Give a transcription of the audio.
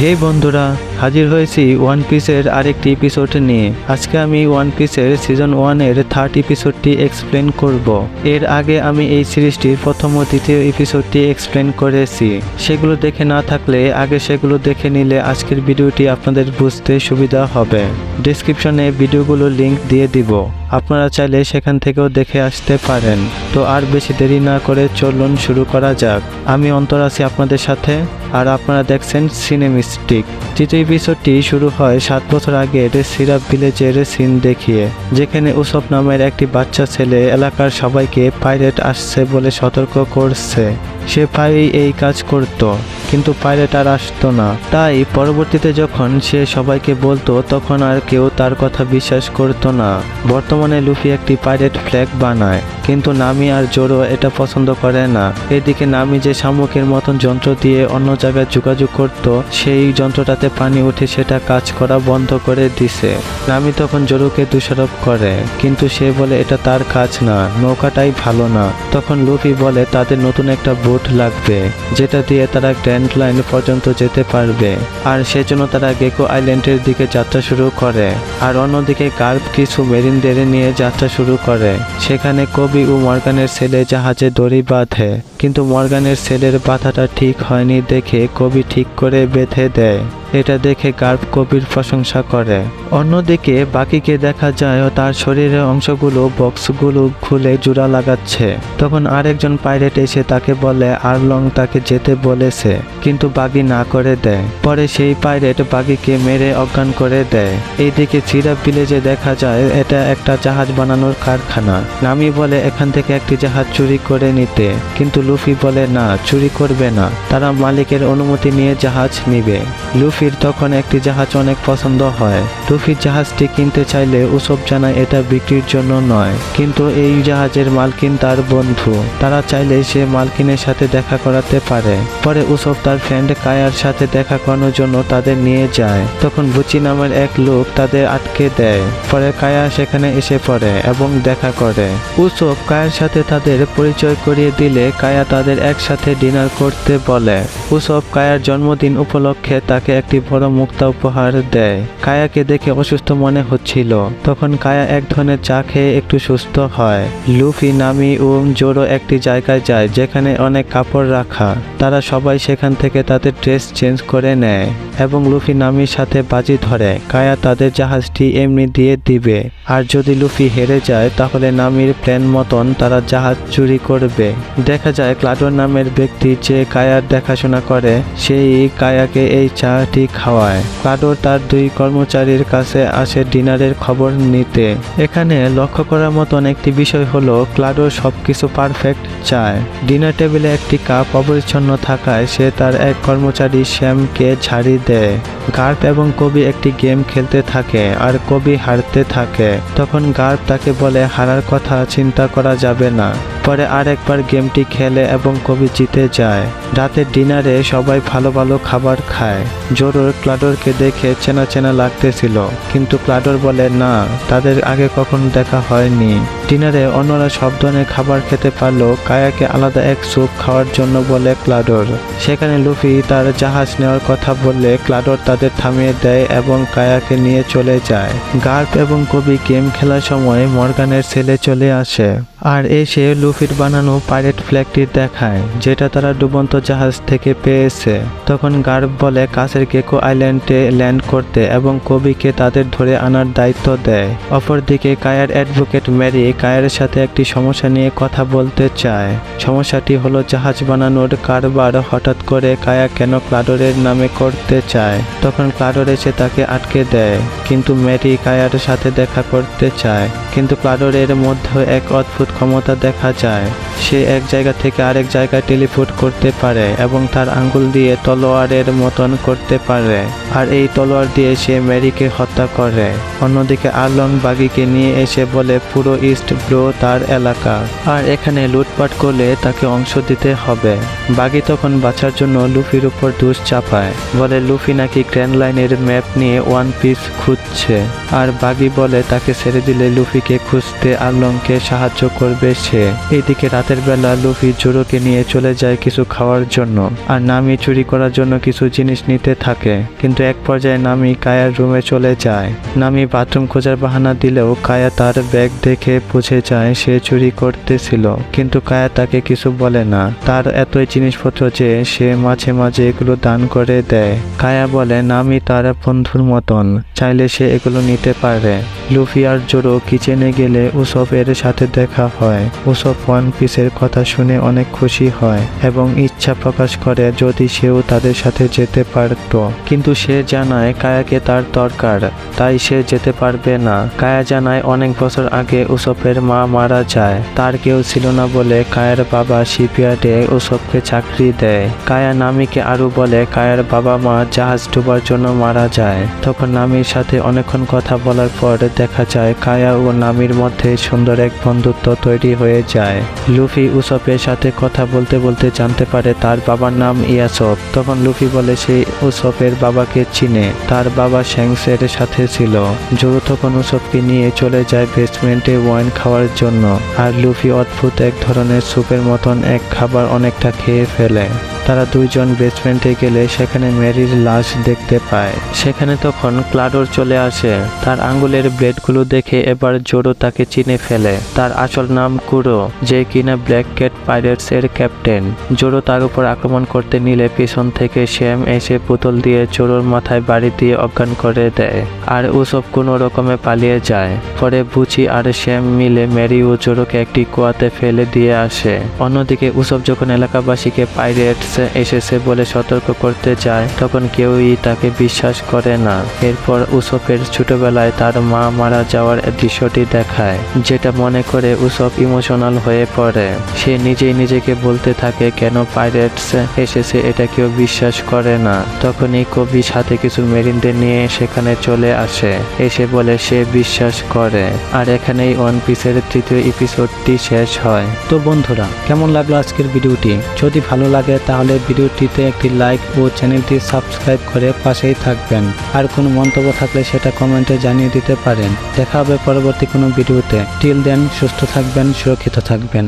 এই বন্ধুরা, হাজির হয়েছি ওয়ান পিসের আরেকটি এপিসোড নিয়ে। আজকে আমি ওয়ান পিসের সিজন 1-এর 3rd এপিসোডটি এক্সপ্লেন করব। এর আগে আমি এই সিরিজটির প্রথম ও দ্বিতীয় এপিসোডটি এক্সপ্লেন করেছি। সেগুলো দেখে না থাকলে আগে সেগুলো দেখে নিলে আজকের ভিডিওটি আপনাদের বুঝতে সুবিধা হবে। ডেসক্রিপশনে ভিডিওগুলোর লিংক দিয়ে দিব, আপনারা চাইলে সেখান থেকেও দেখে আসতে পারেন। তো আর বেশি দেরি না করে চলুন শুরু করা যাক। আমি অন্তর আছি আপনাদের সাথে, আর আপনারা দেখছেন সিনেমিস্টিক। তৃতীয় এপিসোডটি শুরু হয় 7 বছর আগের সিরাপ ভিলেজের সিন দেখিয়ে, যেখানে উসব নামের একটি বাচ্চা ছেলে এলাকার সবাইকে পাইরেট আসছে বলে সতর্ক করছে। সে প্রায়ই এই কাজ করত, কিন্তু পাইরেট আর আসতো না। তাই পরবর্তীতে যখন সে সবাইকে বলতো তখন আর কেউ তার কথা বিশ্বাস করতো না। বর্তমানে লুফি একটি পাইরেট ফ্ল্যাগ বানায়, কিন্তু নামি আর জোরো এটা পছন্দ করে না। এদিকে নামি যে শামুকের মতন যন্ত্র দিয়ে অন্য জায়গায় যোগাযোগ করত, সেই যন্ত্রটাতে পানি উঠে সেটা কাজ করা বন্ধ করে দিছে। নামি তখন জোরোকে দোষারোপ করে, কিন্তু সে বলে এটা তার কাজ না, নৌকাটাই ভালো না। তখন লুফি বলে তাদের নতুন একটা বোট লাগবে, যেটা দিয়ে তারা গ্র্যান্ড লাইন পর্যন্ত যেতে পারবে, আর সেজন্য তারা গেকো আইল্যান্ডের দিকে যাত্রা শুরু করে। আর অন্যদিকে গার্প কিছু মেরিনদের নিয়ে যাত্রা শুরু করে। সেখানে কবি ও মর্গানের ছেলে জাহাজে দড়ি বাঁধে, কিন্তু মর্গানের ছেলের বাধাটা ঠিক হয়নি দেখে কবি ঠিক করে বেঁধে দেয়। এটা দেখে গার্প কবির প্রশংসা করে। অন্যদিকে বাকিকে দেখা যায় তার শরীরের অংশগুলো বক্সগুলো খুলে জোড়া লাগাচ্ছে। তখন আরেকজন পাইরেট এসে তাকে বলে আরলং তাকে যেতে বলেছে, কিন্তু বাগি না করে দেয়। পরে সেই পাইরেট বাগিকে মেরে অজ্ঞান করে দেয়। এইদিকে সিরাপ ভিলেজে দেখা যায় এটা একটা জাহাজ বানানোর কারখানা। নামি বলে এখান থেকে একটি জাহাজ চুরি করে নিতে, কিন্তু লুফি বলে না, চুরি করবে না, তারা মালিকের অনুমতি নিয়ে জাহাজ নিবে। লুফির তখন একটি জাহাজ অনেক পছন্দ হয়। লুফি জাহাজটি কিনতে চাইলে উসব জানায় এটা বিক্রির জন্য নয়, কিন্তু এই জাহাজের মালকিন তার বন্ধু, তারা চাইলে সে মালকিনের সাথে দেখা করাতে পারে। পরে উসব তার ফ্রেন্ড কায়ার সাথে দেখা করানোর জন্য তাদের নিয়ে যায়। তখন বুচি নামের এক লোক তাদের আটকে দেয়। পরে কায়া সেখানে এসে পড়ে এবং দেখা করে। উসব কায়ার সাথে তাদের পরিচয় করিয়ে দিলে কায়া তাদের একসাথে ডিনার করতে বলে। উসব কায়ার জন্মদিন উপলক্ষে তাকে একটি বড় মুক্তা উপহার দেয়। কায়াকে দেখে অসুস্থ মনে হচ্ছিল, তখন কায়া এক ধরনের চা খেয়ে একটু সুস্থ হয়। লুফি, নামি ও জোরো একটি জায়গায় যায় যেখানে অনেক কাপড় রাখা। তারা সবাই সেখান থেকে তাদের ড্রেস চেঞ্জ করে নেয় এবং লুফি নামির সাথে বাজি ধরে কায়া তাদের জাহাজটি এমনি দিয়ে দিবে, আর যদি লুফি হেরে যায় তাহলে নামির প্ল্যান মতন তারা জাহাজ চুরি করবে। দেখা যায় ক্লাডোর নামের ব্যক্তি যে কায়ার দেখাশোনা করে, সেই কায়াকে এই চাটি খাওয়ায়। ক্লাডোর তার 2 কর্মচারীর কাছে আসে ডিনারের খবর নিতে। এখানে লক্ষ্য করার মতন একটি বিষয় হলো ক্লাডোর সবকিছু পারফেক্ট চায়। ডিনার টেবিলে একটি কাপ অপরিচ্ছন্ন থাকায় সে তার এক কর্মচারী শ্যামকে ঝাড়ি দেয়। গার্প এবং কবি একটি গেম খেলতে থাকে আর কবি হারতে থাকে। তখন গার্প তাকে বলে হারার কথা চিন্তা করা যাবে না। পরে আরেকবার গেমটি খেলে এবং কবি জিতে যায়। রাতের ডিনারে সবাই ভালো ভালো খাবার খায়। জোরোর ক্লাডোরকে দেখে চেনা চেনা লাগতেছিল, কিন্তু ক্লাডোর বলে না, তাদের আগে কখনো দেখা হয়নি। ডিনারে অন্যরা সব ধরনের খাবার খেতে পারলেও কায়াকে আলাদা এক স্যুপ খাওয়ার জন্য বলে ক্লাডোর। সেখানে লুফি তার জাহাজ নেওয়ার কথা বললে ক্লাডোর তাদের থামিয়ে দেয় এবং কায়াকে নিয়ে চলে যায়। গার্প এবং কবি গেম খেলার সময় মর্গানের ছেলে চলে আসে আর এসে লুফির বানানো পাইরেট ফ্ল্যাগটি দেখায়, যেটা তারা ডুবন্ত জাহাজ থেকে পেয়েছে। তখন গার্প বলে কাছের গেকো আইল্যান্ডে ল্যান্ড করতে এবং কবিকে তাদের ধরে আনার দায়িত্ব দেয়। অপরদিকে কায়ার অ্যাডভোকেট ম্যারি কায়ার সাথে একটি সমস্যা নিয়ে কথা বলতে চায়। সমস্যাটি হলো জাহাজ বানানোর কারবার হঠাৎ করে কায়া কেন ক্লাডোরের নামে করতে চায়। তখন ক্লাডোর এসে তাকে আটকে দেয়, কিন্তু ম্যারি কায়ার সাথে দেখা করতে চায়। কিন্তু ক্লাডোরের মধ্যে এক অদ্ভুত ক্ষমতা দেখা যায়। সে এক জায়গা থেকে আরেক জায়গায় টেলিপোর্ট করতে পারে এবং তার আঙ্গুল দিয়ে তলোয়ারের মতন করতে পারে, আর এই তলোয়ার দিয়ে সে ম্যারিকে হত্যা করে। অন্যদিকে আরলং বাগিকে নিয়ে এসে বলে পুরো ইস্ট ব্লু তার এলাকা, আর এখানে লুটপাট করলে তাকে অংশ দিতে হবে। বাগি তখন বাঁচার জন্য লুফির উপর দোষ চাপায়, বলে লুফি নাকি গ্র্যান্ড লাইনের ম্যাপ নিয়ে ওয়ান পিস খুঁজছে, আর বাগি বলে তাকে ছেড়ে দিলে লুফিকে খুঁজতে আরলংকে সাহায্য করবে সে। এইদিকে রাতের বেলা লুফি জোরোকে নিয়ে চলে যায় কিছু খাওয়ার জন্য, আর নামি চুরি করার জন্য কিছু জিনিস নিতে থাকে। কিন্তু এক পর্যায়ে নামি কায়ার রুমে চলে যায়। নামি বাথরুম খোঁজার বাহানা দিলেও কায়া তার ব্যাগ দেখে বুঝে যায় সে চুরি করতেছিল, কিন্তু কায়া তাকে কিছু বলে না। তার এতই জিনিসপত্র যে সে মাঝে মাঝে এগুলো দান করে দেয়। কায়া বলে নামি তার বন্ধুর মতন, চাইলে সে এগুলো নিতে পারে। লুফি আর জোরো কিচেনে গেলে উসব এর সাথে দেখা হয়। উসব ওয়ান পিসের কথা শুনে অনেক খুশি হয় এবং ইচ্ছা প্রকাশ করে যদি সেও তাদের সাথে যেতে পারত, কিন্তু সে জানায় কায়াকে তার দরকার, তাই সে যেতে পারবে না। কায়া জানায় অনেক বছর আগে উসবের মা মারা যায়, তার কেউ ছিল না বলে কায়ার বাবা শিপইয়ার্ডে উসবকে চাকরি দেয়। কায়া নামিকে আরো বলে কায়ার বাবা মা জাহাজ ডুবার জন্য মারা যায়। তখন নামির সাথে অনেকক্ষণ কথা বলার পর দেখা যায় কায়া ও নামির মধ্যে সুন্দর এক বন্ধুত্ব তৈরি হয়ে যায়। লুফি উসবের সাথে কথা বলতে বলতে জানতে পারে তার বাবার নাম ইয়াসব। তখন লুফি বলে সে উসবের বাবাকে চিনে, তার বাবা শ্যাংসের সাথে ছিল। জোরো তখন উসবকে নিয়ে চলে যায় বেসমেন্টে ওয়াইন খাওয়ার জন্য, আর লুফি অদ্ভুত এক ধরনের স্যুপের মতন এক খাবার অনেকটা খেয়ে ফেলে। তারা দুইজন বেসমেন্টে গেলে সেখানে মেরির লাশ দেখতে পায়। সেখানে তখন ক্লাডোর চলে আসে। তার আঙ্গুলের ব্লেডগুলো দেখে এবার জোরো তাকে চিনে ফেলে। তার আসল নাম কুরো, যে কিনা ব্ল্যাক ক্যাট পাইরেটস এর ক্যাপ্টেন। জোরো তার উপর আক্রমণ করতে নিলে পিছন থেকে শ্যাম এসে পুতুল দিয়ে জোরোর মাথায় বাড়ি দিয়ে অজ্ঞান করে দেয়, আর উসব কোনো রকমে পালিয়ে যায়। পরে বুচি আর শ্যাম মিলে মেরি ও জোরোকে একটি কুয়াতে ফেলে দিয়ে আসে। অন্যদিকে উসব যখন এলাকাবাসীকে পাইরেটস এসেছে বলে সতর্ক করতে যায়, তখন কেউই তাকে বিশ্বাস করে না। এরপর উসবের ছোটবেলায় তার মা মারা যাওয়ার দৃশ্যটি দেখায়, যেটা মনে করে উসব ইমোশনাল হয়ে পড়ে। সে নিজেই নিজেকে বলতে থাকে কেন পাইরেটস এসেছে এটা কেউ বিশ্বাস করে না। তখনই কবি সাথে কিছু মেরিনদের নিয়ে সেখানে চলে আসে, এসে বলে সে বিশ্বাস করে। আর এখানেই ওয়ান পিসের তৃতীয় এপিসোডটি শেষ হয়। তো বন্ধুরা, কেমন লাগলো আজকের ভিডিওটি? যদি ভালো লাগে তাহলে ভিডিওটিতে একটি লাইক ও চ্যানেলটি সাবস্ক্রাইব করে পাশেই থাকবেন। আর কোনো মন্তব্য থাকলে সেটা কমেন্টে জানিয়ে দিতে পারেন। দেখা হবে পরবর্তী কোনো ভিডিওতে। টিল দেন সুস্থ থাকবেন, সুরক্ষিত থাকবেন।